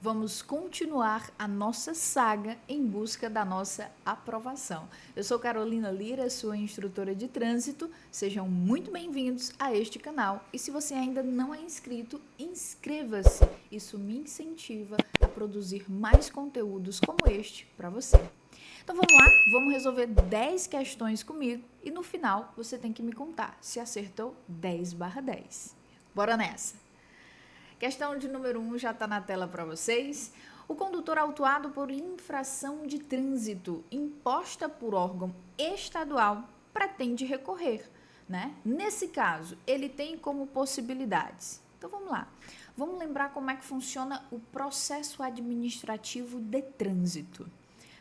Vamos continuar a nossa saga em busca da nossa aprovação. Eu sou Carolina Lira, sua instrutora de trânsito. Sejam muito bem-vindos a este canal. E se você ainda não é inscrito, inscreva-se. Isso me incentiva a produzir mais conteúdos como este para você. Então vamos lá, vamos resolver 10 questões comigo e no final você tem que me contar se acertou 10/10. Bora nessa! Questão de número 1 já está na tela para vocês. O condutor autuado por infração de trânsito imposta por órgão estadual pretende recorrer, né? Nesse caso, ele tem como possibilidades. Então vamos lá. Vamos lembrar como é que funciona o processo administrativo de trânsito.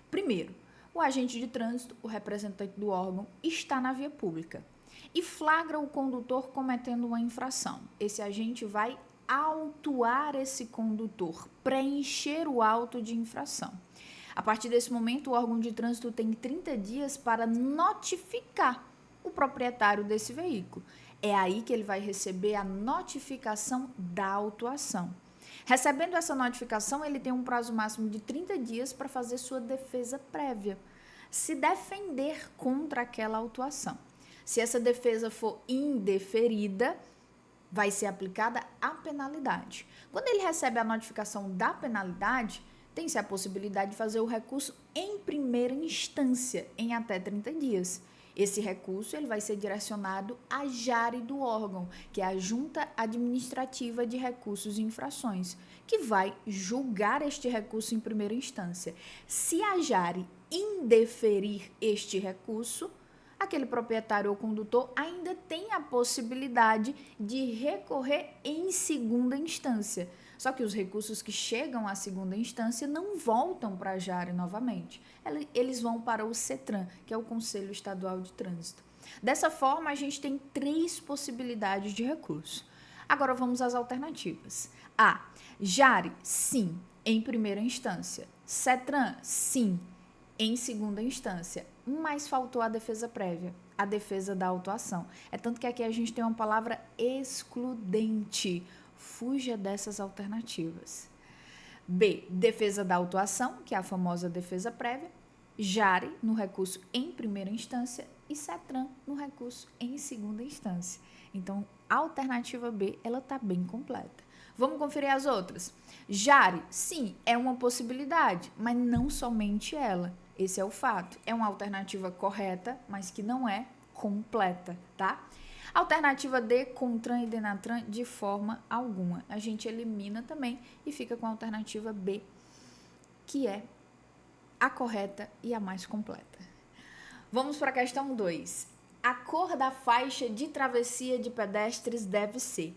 Primeiro, o agente de trânsito, o representante do órgão, está na via pública e flagra o condutor cometendo uma infração. Esse agente vai autuar esse condutor, preencher o auto de infração. A partir desse momento, o órgão de trânsito tem 30 dias para notificar o proprietário desse veículo. É aí que ele vai receber a notificação da autuação. Recebendo essa notificação, ele tem um prazo máximo de 30 dias para fazer sua defesa prévia, se defender contra aquela autuação. Se essa defesa for indeferida, vai ser aplicada a penalidade. Quando ele recebe a notificação da penalidade, tem-se a possibilidade de fazer o recurso em primeira instância, em até 30 dias. Esse recurso ele vai ser direcionado à JARE do órgão, que é a Junta Administrativa de Recursos e Infrações, que vai julgar este recurso em primeira instância. Se a JARE indeferir este recurso, aquele proprietário ou condutor ainda tem a possibilidade de recorrer em segunda instância. Só que os recursos que chegam à segunda instância não voltam para a JARE novamente. Eles vão para o CETRAN, que é o Conselho Estadual de Trânsito. Dessa forma, a gente tem 3 possibilidades de recurso. Agora vamos às alternativas. A. JARE, sim, em primeira instância. CETRAN, sim, em segunda instância, mas faltou a defesa prévia, a defesa da autuação. É tanto que aqui a gente tem uma palavra excludente. Fuja dessas alternativas. B, defesa da autuação, que é a famosa defesa prévia. JARE, no recurso em primeira instância, e CETRAN, no recurso em segunda instância. Então, a alternativa B, ela está bem completa. Vamos conferir as outras. JARE, sim, é uma possibilidade, mas não somente ela. Esse é o fato. É uma alternativa correta, mas que não é completa, tá? Alternativa D, CONTRAN e DENATRAN, de forma alguma. A gente elimina também e fica com a alternativa B, que é a correta e a mais completa. Vamos para a questão 2. A cor da faixa de travessia de pedestres deve ser.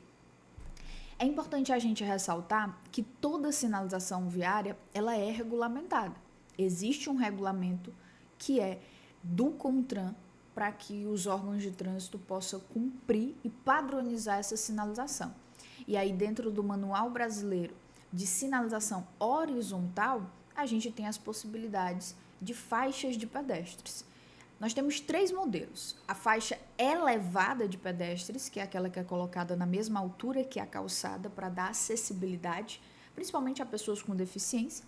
É importante a gente ressaltar que toda sinalização viária, ela é regulamentada. Existe um regulamento que é do CONTRAN para que os órgãos de trânsito possam cumprir e padronizar essa sinalização. E aí, dentro do Manual Brasileiro de Sinalização Horizontal, a gente tem as possibilidades de faixas de pedestres. Nós temos 3 modelos. A faixa elevada de pedestres, que é aquela que é colocada na mesma altura que a calçada para dar acessibilidade, principalmente a pessoas com deficiência.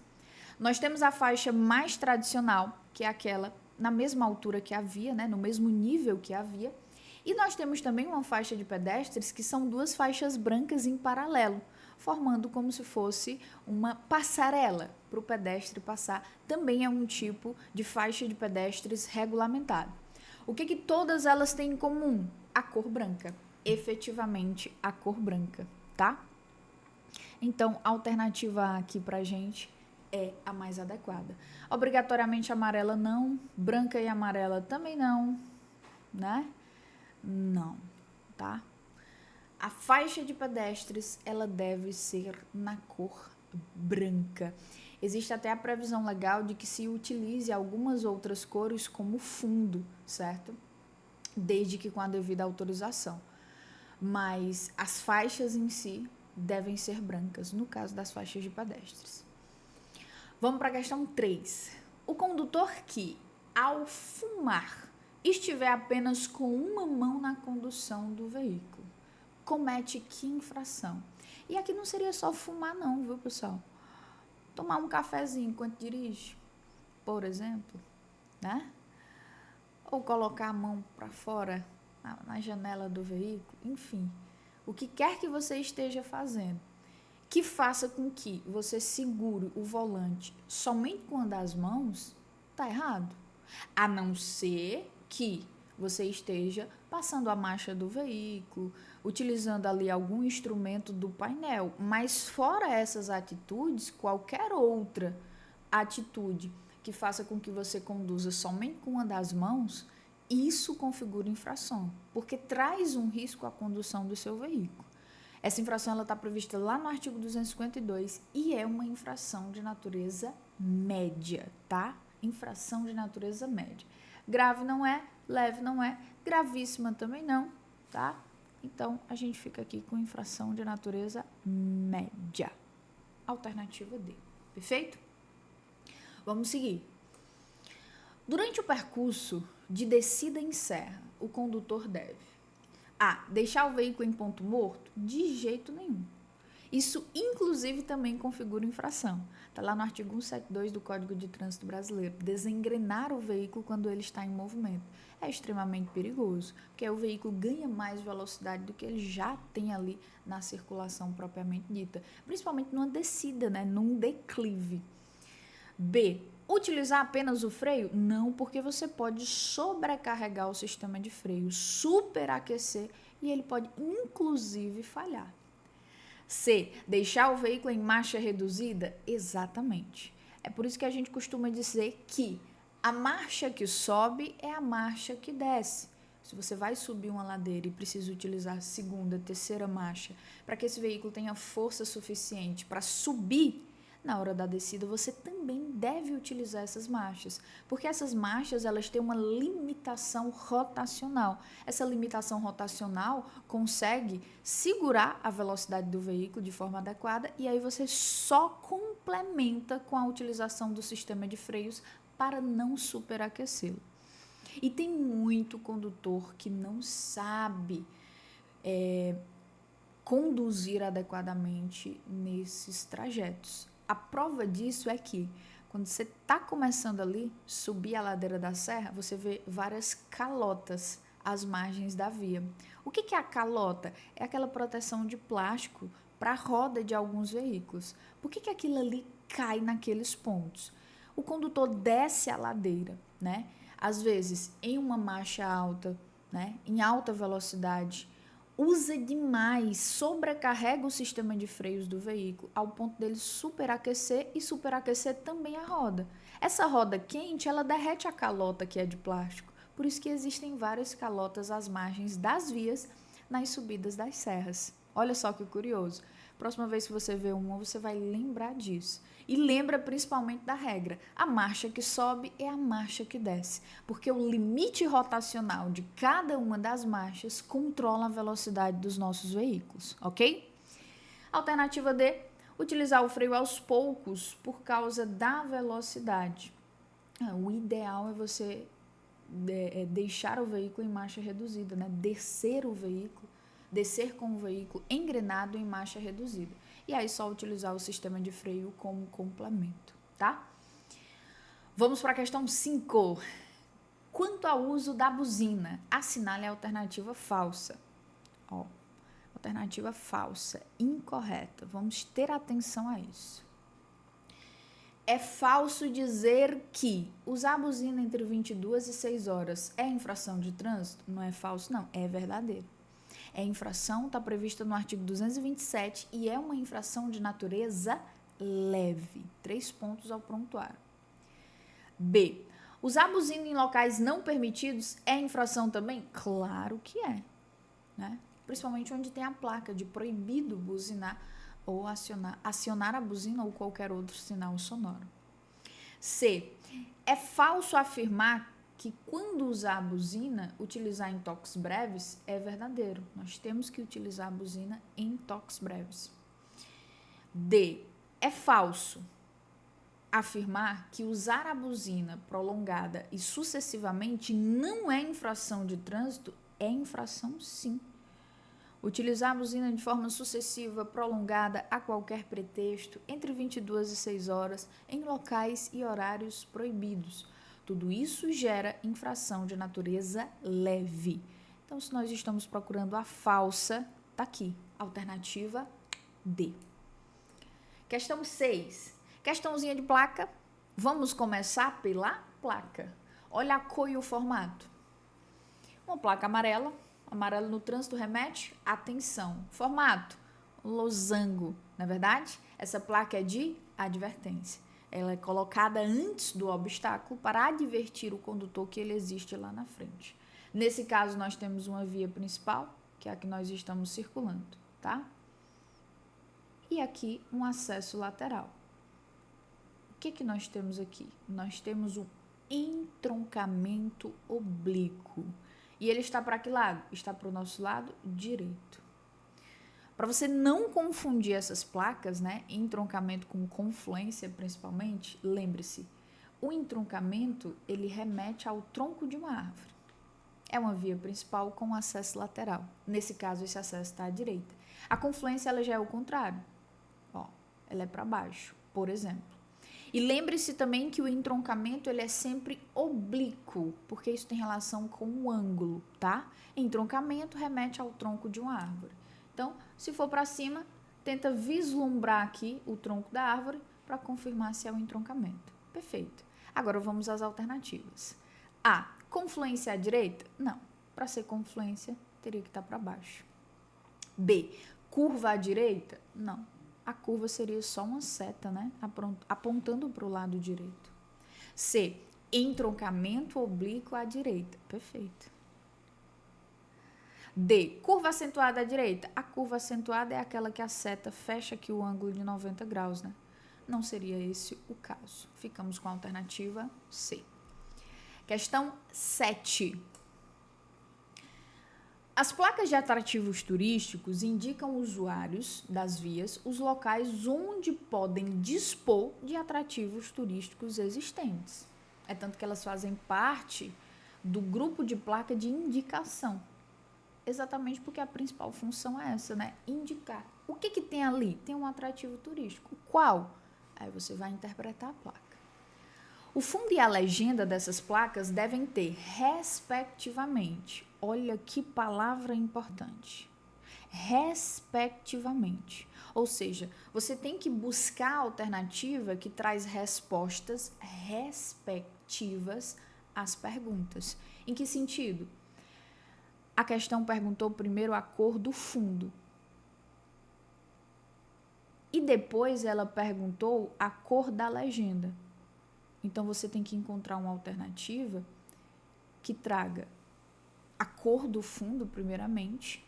Nós temos a faixa mais tradicional, que é aquela na mesma altura que havia, né, no mesmo nível que havia. E nós temos também uma faixa de pedestres que são 2 faixas brancas em paralelo, formando como se fosse uma passarela para o pedestre passar. Também é um tipo de faixa de pedestres regulamentada. O que todas elas têm em comum? A cor branca. Efetivamente, a cor branca, tá? Então, a alternativa A aqui pra gente é a mais adequada. Obrigatoriamente amarela não, branca e amarela também não, né? Não, tá? A faixa de pedestres, ela deve ser na cor branca. Existe até a previsão legal de que se utilize algumas outras cores como fundo, certo? Desde que com a devida autorização. Mas as faixas em si devem ser brancas, no caso das faixas de pedestres. Vamos para a questão 3. O condutor que, ao fumar, estiver apenas com uma mão na condução do veículo, comete que infração? E aqui não seria só fumar não, viu, pessoal? tomar um cafezinho enquanto dirige, por exemplo, né? Ou colocar a mão para fora na janela do veículo, enfim, o que quer que você esteja fazendo, que faça com que você segure o volante somente com uma das mãos, tá errado. A não ser que você esteja passando a marcha do veículo, utilizando ali algum instrumento do painel. Mas fora essas atitudes, qualquer outra atitude que faça com que você conduza somente com uma das mãos, isso configura infração, porque traz um risco à condução do seu veículo. Essa infração está prevista lá no artigo 252 e é uma infração de natureza média, tá? Infração de natureza média. Grave não é, leve não é, gravíssima também não, tá? Então, a gente fica aqui com infração de natureza média. Alternativa D. Perfeito? Vamos seguir. Durante o percurso de descida em serra, o condutor deve: A. Deixar o veículo em ponto morto? De jeito nenhum. Isso, inclusive, também configura infração. Está lá no artigo 172 do Código de Trânsito Brasileiro. Desengrenar o veículo quando ele está em movimento é extremamente perigoso, porque o veículo ganha mais velocidade do que ele já tem ali na circulação propriamente dita, principalmente numa descida, né, num declive. B. Utilizar apenas o freio? Não, porque você pode sobrecarregar o sistema de freio, superaquecer e ele pode inclusive falhar. C. Deixar o veículo em marcha reduzida? Exatamente. É por isso que a gente costuma dizer que a marcha que sobe é a marcha que desce. Se você vai subir uma ladeira e precisa utilizar a segunda, terceira marcha para que esse veículo tenha força suficiente para subir, na hora da descida você também deve utilizar essas marchas, porque essas marchas elas têm uma limitação rotacional. Essa limitação rotacional consegue segurar a velocidade do veículo de forma adequada e aí você só complementa com a utilização do sistema de freios para não superaquecê-lo. E tem muito condutor que não sabe conduzir adequadamente nesses trajetos. A prova disso é que, quando você está começando ali, subir a ladeira da serra, você vê várias calotas às margens da via. O que é a calota? É aquela proteção de plástico para a roda de alguns veículos. Por que aquilo ali cai naqueles pontos? O condutor desce a ladeira, né? Às vezes em uma marcha alta, né? Em alta velocidade, usa demais, sobrecarrega o sistema de freios do veículo ao ponto dele superaquecer e superaquecer também a roda. Essa roda quente, ela derrete a calota que é de plástico. Por isso que existem várias calotas às margens das vias nas subidas das serras. Olha só que curioso. Próxima vez que você vê uma, você vai lembrar disso. E lembra principalmente da regra: a marcha que sobe é a marcha que desce, porque o limite rotacional de cada uma das marchas controla a velocidade dos nossos veículos, ok? Alternativa D: utilizar o freio aos poucos por causa da velocidade. O ideal é você deixar o veículo em marcha reduzida, né? Descer com o veículo engrenado em marcha reduzida. E aí só utilizar o sistema de freio como complemento, tá? Vamos para a questão 5. Quanto ao uso da buzina, assinale a alternativa falsa. Alternativa falsa, incorreta. Vamos ter atenção a isso. É falso dizer que usar a buzina entre 22 e 6 horas é infração de trânsito? Não é falso, não. É verdadeiro. É infração, está prevista no artigo 227 e é uma infração de natureza leve. 3 pontos ao prontuário. B. Usar buzina em locais não permitidos é infração também? Claro que é, né? Principalmente onde tem a placa de proibido buzinar ou acionar a buzina ou qualquer outro sinal sonoro. C. É falso afirmar que quando usar a buzina, utilizar em toques breves é verdadeiro. Nós temos que utilizar a buzina em toques breves. D. É falso afirmar que usar a buzina prolongada e sucessivamente não é infração de trânsito? É infração, sim. Utilizar a buzina de forma sucessiva, prolongada, a qualquer pretexto, entre 22 e 6 horas, em locais e horários proibidos. Tudo isso gera infração de natureza leve. Então, se nós estamos procurando a falsa, tá aqui. Alternativa D. Questão 6. Questãozinha de placa. Vamos começar pela placa. Olha a cor e o formato. Uma placa amarela. Amarelo no trânsito remete atenção. Formato, losango, não é verdade? Essa placa é de advertência. Ela é colocada antes do obstáculo para advertir o condutor que ele existe lá na frente. Nesse caso, nós temos uma via principal, que é a que nós estamos circulando, tá? E aqui um acesso lateral. O que nós temos aqui? Nós temos um entroncamento oblíquo. E ele está para que lado? Está para o nosso lado direito. Para você não confundir essas placas, né, entroncamento com confluência principalmente, lembre-se, o entroncamento, ele remete ao tronco de uma árvore. É uma via principal com acesso lateral. Nesse caso, esse acesso está à direita. A confluência, ela já é o contrário. Ó, ela é para baixo, por exemplo. E lembre-se também que o entroncamento ele é sempre oblíquo, porque isso tem relação com o ângulo, tá? Entroncamento remete ao tronco de uma árvore. Então, se for para cima, tenta vislumbrar aqui o tronco da árvore para confirmar se é o entroncamento. Perfeito. Agora vamos às alternativas. A. Confluência à direita? Não. Para ser confluência, teria que estar para baixo. B. Curva à direita? Não. A curva seria só uma seta, né? Apontando para o lado direito. C. Entroncamento oblíquo à direita. Perfeito. D. Curva acentuada à direita. A curva acentuada é aquela que a seta fecha aqui o ângulo de 90 graus, né? Não seria esse o caso. Ficamos com a alternativa C. Questão 7. As placas de atrativos turísticos indicam usuários das vias os locais onde podem dispor de atrativos turísticos existentes. É tanto que elas fazem parte do grupo de placa de indicação. Exatamente porque a principal função é essa, né? Indicar. O que tem ali? Tem um atrativo turístico. Qual? Aí você vai interpretar a placa. O fundo e a legenda dessas placas devem ter, respectivamente, olha que palavra importante, respectivamente. Ou seja, você tem que buscar a alternativa que traz respostas respectivas às perguntas. Em que sentido? A questão perguntou primeiro a cor do fundo. E depois ela perguntou a cor da legenda. Então, você tem que encontrar uma alternativa que traga a cor do fundo, primeiramente,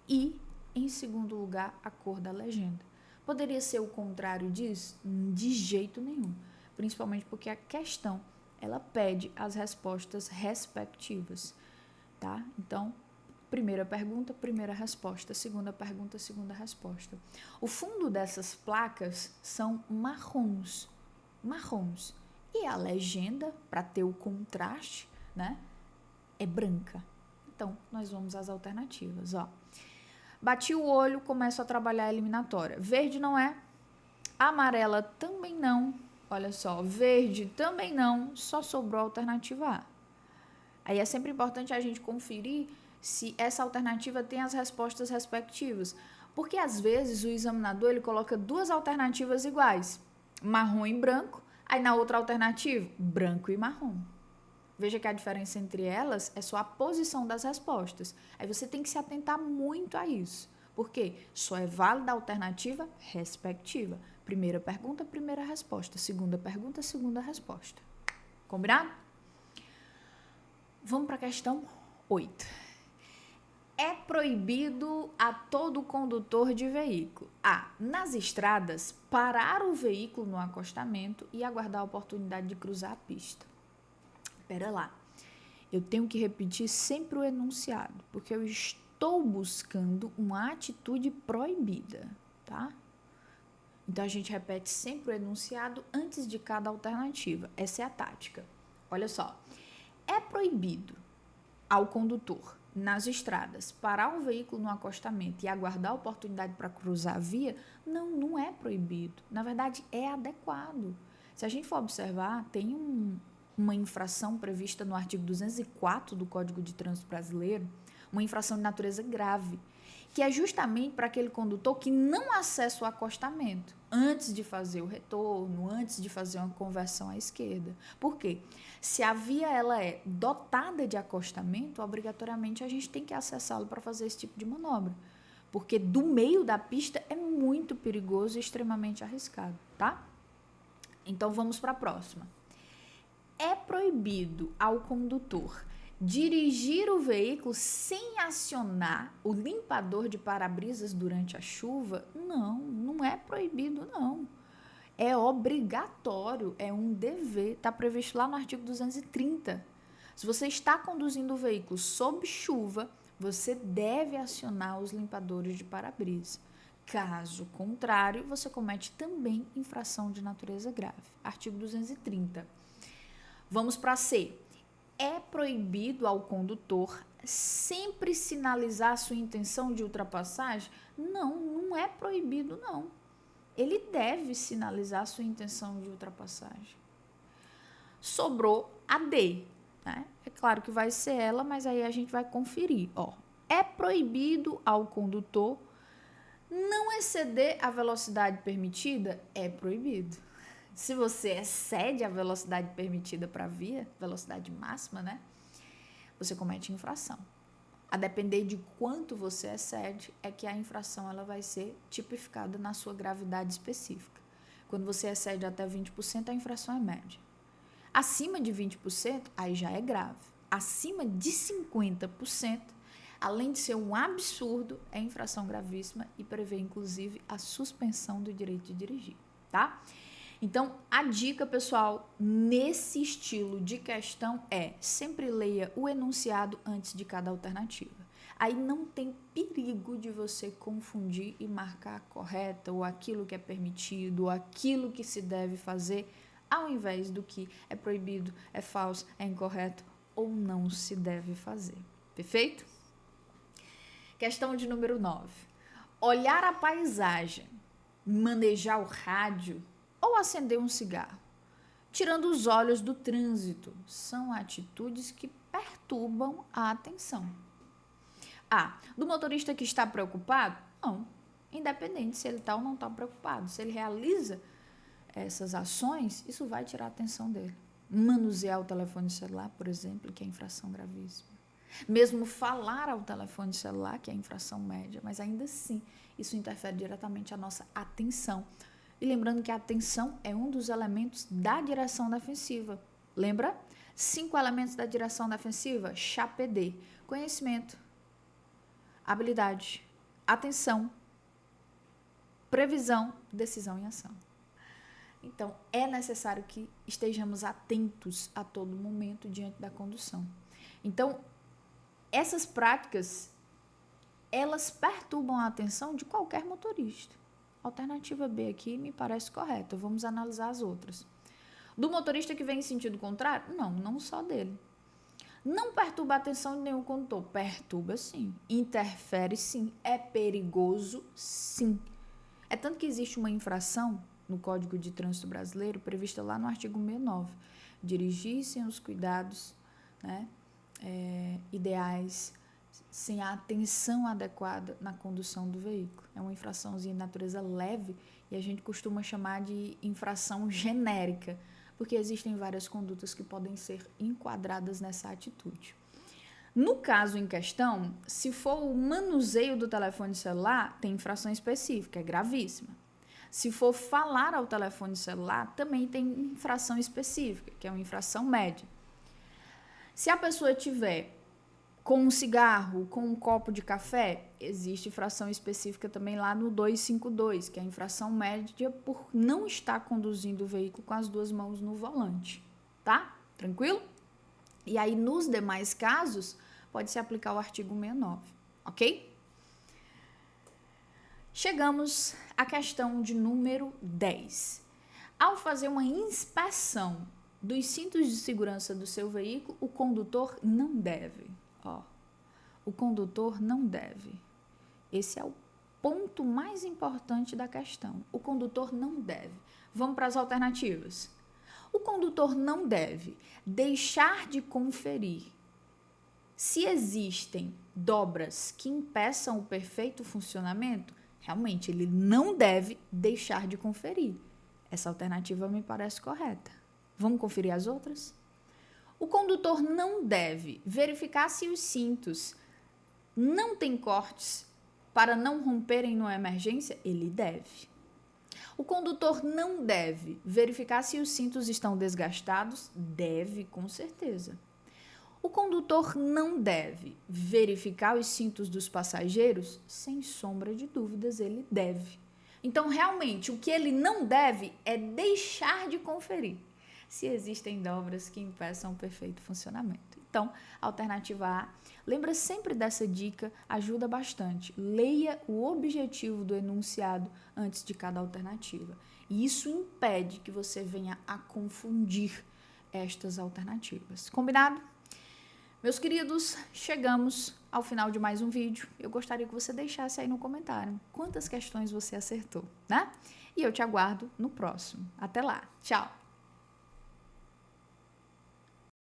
e, em segundo lugar, a cor da legenda. Poderia ser o contrário disso? De jeito nenhum. Principalmente porque a questão, ela pede as respostas respectivas, tá? Então, primeira pergunta, primeira resposta. Segunda pergunta, segunda resposta. O fundo dessas placas são marrons. Marrons. E a legenda, para ter o contraste, né, é branca. Então, nós vamos às alternativas, ó. Bati o olho, começo a trabalhar a eliminatória. Verde não é, amarela também não. Olha só, verde também não, só sobrou a alternativa A. Aí é sempre importante a gente conferir se essa alternativa tem as respostas respectivas. Porque, às vezes, o examinador ele coloca duas alternativas iguais, marrom e branco, aí na outra alternativa, branco e marrom. Veja que a diferença entre elas é só a posição das respostas. Aí você tem que se atentar muito a isso. Por quê? Só é válida a alternativa respectiva. Primeira pergunta, primeira resposta. Segunda pergunta, segunda resposta. Combinado? Vamos para a questão 8. É proibido a todo condutor de veículo a, nas estradas, parar o veículo no acostamento e aguardar a oportunidade de cruzar a pista. Espera lá, eu tenho que repetir sempre o enunciado, porque eu estou buscando uma atitude proibida, tá? Então, a gente repete sempre o enunciado antes de cada alternativa. Essa é a tática. Olha só, é proibido ao condutor nas estradas, parar o veículo no acostamento e aguardar a oportunidade para cruzar a via, não é proibido. Na verdade, é adequado. Se a gente for observar, tem uma infração prevista no artigo 204 do Código de Trânsito Brasileiro, uma infração de natureza grave, que é justamente para aquele condutor que não acessa o acostamento antes de fazer o retorno, antes de fazer uma conversão à esquerda. Por quê? Se a via ela é dotada de acostamento, obrigatoriamente a gente tem que acessá-lo para fazer esse tipo de manobra, porque do meio da pista é muito perigoso e extremamente arriscado, tá? Então vamos para a próxima. É proibido ao condutor dirigir o veículo sem acionar o limpador de para-brisas durante a chuva? Não é proibido, não. É obrigatório, é um dever, está previsto lá no artigo 230. Se você está conduzindo o veículo sob chuva, você deve acionar os limpadores de para-brisa. Caso contrário, você comete também infração de natureza grave. Artigo 230. Vamos para C. É proibido ao condutor sempre sinalizar sua intenção de ultrapassagem? Não é proibido, não. Ele deve sinalizar sua intenção de ultrapassagem. Sobrou a D, né? É claro que vai ser ela, mas aí a gente vai conferir. É proibido ao condutor não exceder a velocidade permitida? É proibido. Se você excede a velocidade permitida para a via, velocidade máxima, né? Você comete infração. A depender de quanto você excede, é que a infração ela vai ser tipificada na sua gravidade específica. Quando você excede até 20%, a infração é média. Acima de 20%, aí já é grave. Acima de 50%, além de ser um absurdo, é infração gravíssima e prevê, inclusive, a suspensão do direito de dirigir, tá? Então, a dica, pessoal, nesse estilo de questão é sempre leia o enunciado antes de cada alternativa. Aí não tem perigo de você confundir e marcar a correta ou aquilo que é permitido ou aquilo que se deve fazer, ao invés do que é proibido, é falso, é incorreto ou não se deve fazer. Perfeito? Questão de número 9. Olhar a paisagem, manejar o rádio ou acender um cigarro, tirando os olhos do trânsito, são atitudes que perturbam a atenção. Do motorista que está preocupado? Não, independente se ele está ou não está preocupado. Se ele realiza essas ações, isso vai tirar a atenção dele. Manusear o telefone celular, por exemplo, que é infração gravíssima. Mesmo falar ao telefone celular, que é infração média, mas ainda assim, isso interfere diretamente a nossa atenção. E lembrando que a atenção é um dos elementos da direção defensiva. Lembra? 5 elementos da direção defensiva? CHAPD. Conhecimento, habilidade, atenção, previsão, decisão e ação. Então, é necessário que estejamos atentos a todo momento diante da condução. Então, essas práticas, elas perturbam a atenção de qualquer motorista. Alternativa B aqui me parece correta. Vamos analisar as outras. Do motorista que vem em sentido contrário? Não só dele. Não perturba a atenção de nenhum condutor. Perturba sim. Interfere sim. É perigoso sim. É tanto que existe uma infração no Código de Trânsito Brasileiro, prevista lá no artigo 69. Dirigir sem os cuidados, né, ideais, sem a atenção adequada na condução do veículo. É uma infraçãozinha de natureza leve e a gente costuma chamar de infração genérica, porque existem várias condutas que podem ser enquadradas nessa atitude. No caso em questão, se for o manuseio do telefone celular, tem infração específica, é gravíssima. Se for falar ao telefone celular, também tem infração específica, que é uma infração média. Se a pessoa tiver com um cigarro, com um copo de café, existe infração específica também lá no 252, que é a infração média por não estar conduzindo o veículo com as duas mãos no volante, tá? Tranquilo? E aí, nos demais casos, pode se aplicar o artigo 69, ok? Chegamos à questão de número 10. Ao fazer uma inspeção dos cintos de segurança do seu veículo, o condutor não deve, O condutor não deve. Esse é o ponto mais importante da questão. O condutor não deve. Vamos para as alternativas. O condutor não deve deixar de conferir se existem dobras que impeçam o perfeito funcionamento. Realmente, ele não deve deixar de conferir. Essa alternativa me parece correta. Vamos conferir as outras? O condutor não deve verificar se os cintos não têm cortes para não romperem numa emergência. Ele deve. O condutor não deve verificar se os cintos estão desgastados. Deve, com certeza. O condutor não deve verificar os cintos dos passageiros? Sem sombra de dúvidas, ele deve. Então, realmente, o que ele não deve é deixar de conferir se existem dobras que impeçam o perfeito funcionamento. Então, alternativa A. Lembra sempre dessa dica, ajuda bastante. Leia o objetivo do enunciado antes de cada alternativa. E isso impede que você venha a confundir estas alternativas. Combinado? Meus queridos, chegamos ao final de mais um vídeo. Eu gostaria que você deixasse aí no comentário quantas questões você acertou, né? E eu te aguardo no próximo. Até lá. Tchau!